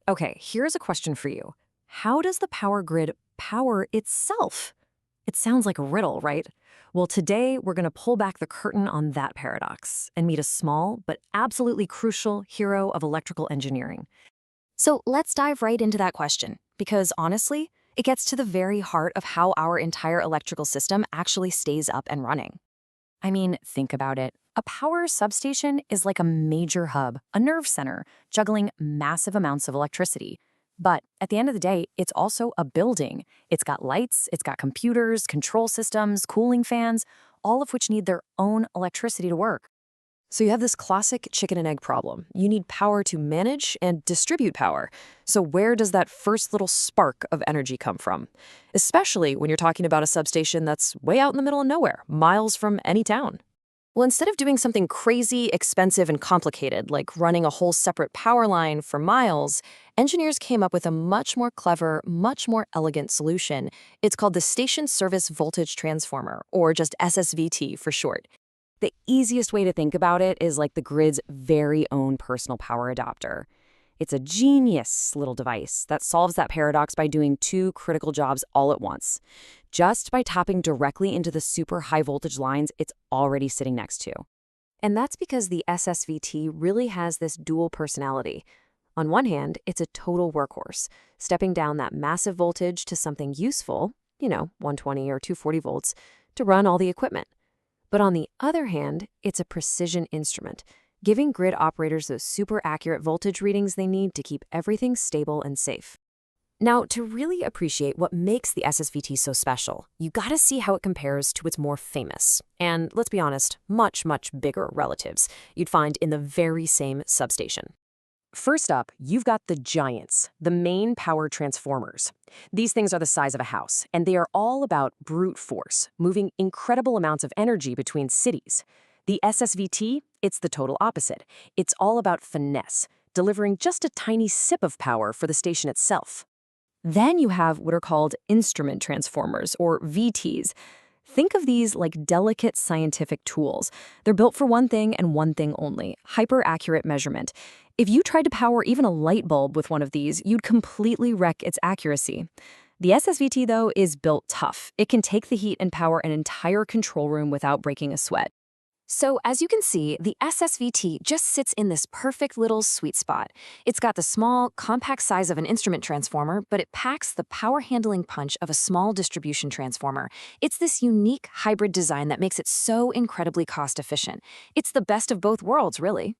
Okay, here's a question for you. How does the power grid power itself? It sounds like a riddle, right? Well, today we're going to pull back the curtain on that paradox and meet a small but absolutely crucial hero of electrical engineering. So let's dive right into that question, because honestly, it gets to the very heart of how our entire electrical system actually stays up and running. I mean, think about it. A power substation is like a major hub, a nerve center, juggling massive amounts of electricity. But at the end of the day, it's also a building. It's got lights, it's got computers, control systems, cooling fans, all of which need their own electricity to work. So you have this classic chicken and egg problem. You need power to manage and distribute power. So where does that first little spark of energy come from? Especially when you're talking about a substation that's way out in the middle of nowhere, miles from any town. Well, instead of doing something crazy, expensive, and complicated, like running a whole separate power line for miles, engineers came up with a much more clever, much more elegant solution. It's called the Station Service Voltage Transformer, or just SSVT for short. The easiest way to think about it is like the grid's very own personal power adapter. It's a genius little device that solves that paradox by doing two critical jobs all at once, just by tapping directly into the super high voltage lines it's already sitting next to. And that's because the SSVT really has this dual personality. On one hand, it's a total workhorse, stepping down that massive voltage to something useful, 120 or 240 volts, to run all the equipment. But on the other hand, it's a precision instrument, giving grid operators those super accurate voltage readings they need to keep everything stable and safe. Now, to really appreciate what makes the SSVT so special, you gotta see how it compares to its more famous, and let's be honest, much, much bigger relatives you'd find in the very same substation. First up, you've got the giants, the main power transformers. These things are the size of a house, and they are all about brute force, moving incredible amounts of energy between cities. The SSVT, it's the total opposite. It's all about finesse, delivering just a tiny sip of power for the station itself. Then you have what are called instrument transformers, or VTs. Think of these like delicate scientific tools. They're built for one thing and one thing only, hyper-accurate measurement. If you tried to power even a light bulb with one of these, you'd completely wreck its accuracy. The SSVT, though, is built tough. It can take the heat and power an entire control room without breaking a sweat. So as you can see, the SSVT just sits in this perfect little sweet spot. It's got the small, compact size of an instrument transformer, but it packs the power-handling punch of a small distribution transformer. It's this unique hybrid design that makes it so incredibly cost-efficient. It's the best of both worlds, really.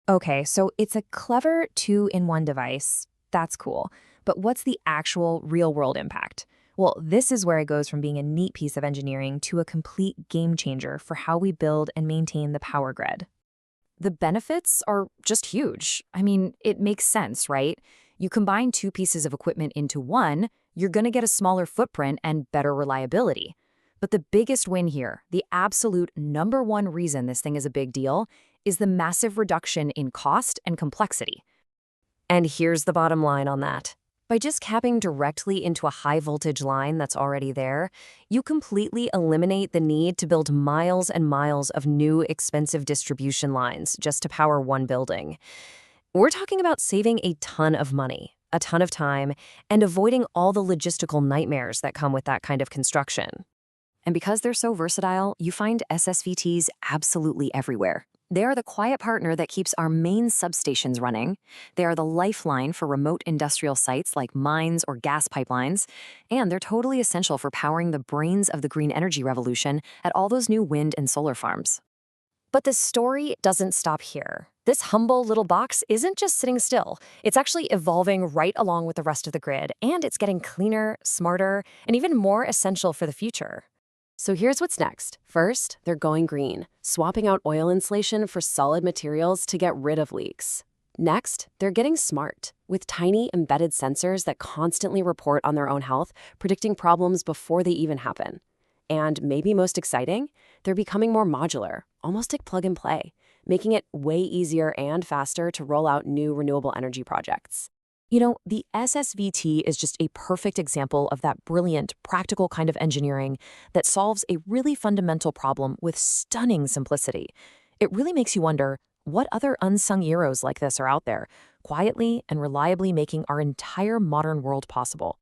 Okay, so it's a clever two-in-one device. That's cool. But what's the actual real-world impact? Well, this is where it goes from being a neat piece of engineering to a complete game changer for how we build and maintain the power grid. The benefits are just huge. I mean, it makes sense, right? You combine two pieces of equipment into one, you're going to get a smaller footprint and better reliability. But the biggest win here, the absolute number one reason this thing is a big deal, is the massive reduction in cost and complexity. And here's the bottom line on that. By just capping directly into a high-voltage line that's already there, you completely eliminate the need to build miles and miles of new, expensive distribution lines just to power one building. We're talking about saving a ton of money, a ton of time, and avoiding all the logistical nightmares that come with that kind of construction. And because they're so versatile, you find SSVTs absolutely everywhere. They are the quiet partner that keeps our main substations running. They are the lifeline for remote industrial sites like mines or gas pipelines. And they're totally essential for powering the brains of the green energy revolution at all those new wind and solar farms. But the story doesn't stop here. This humble little box isn't just sitting still. It's actually evolving right along with the rest of the grid, and it's getting cleaner, smarter, and even more essential for the future. So here's what's next. First, they're going green, swapping out oil insulation for solid materials to get rid of leaks. Next, they're getting smart, with tiny embedded sensors that constantly report on their own health, predicting problems before they even happen. And maybe most exciting, they're becoming more modular, almost like plug and play, making it way easier and faster to roll out new renewable energy projects. The SSVT is just a perfect example of that brilliant, practical kind of engineering that solves a really fundamental problem with stunning simplicity. It really makes you wonder, what other unsung heroes like this are out there, quietly and reliably making our entire modern world possible?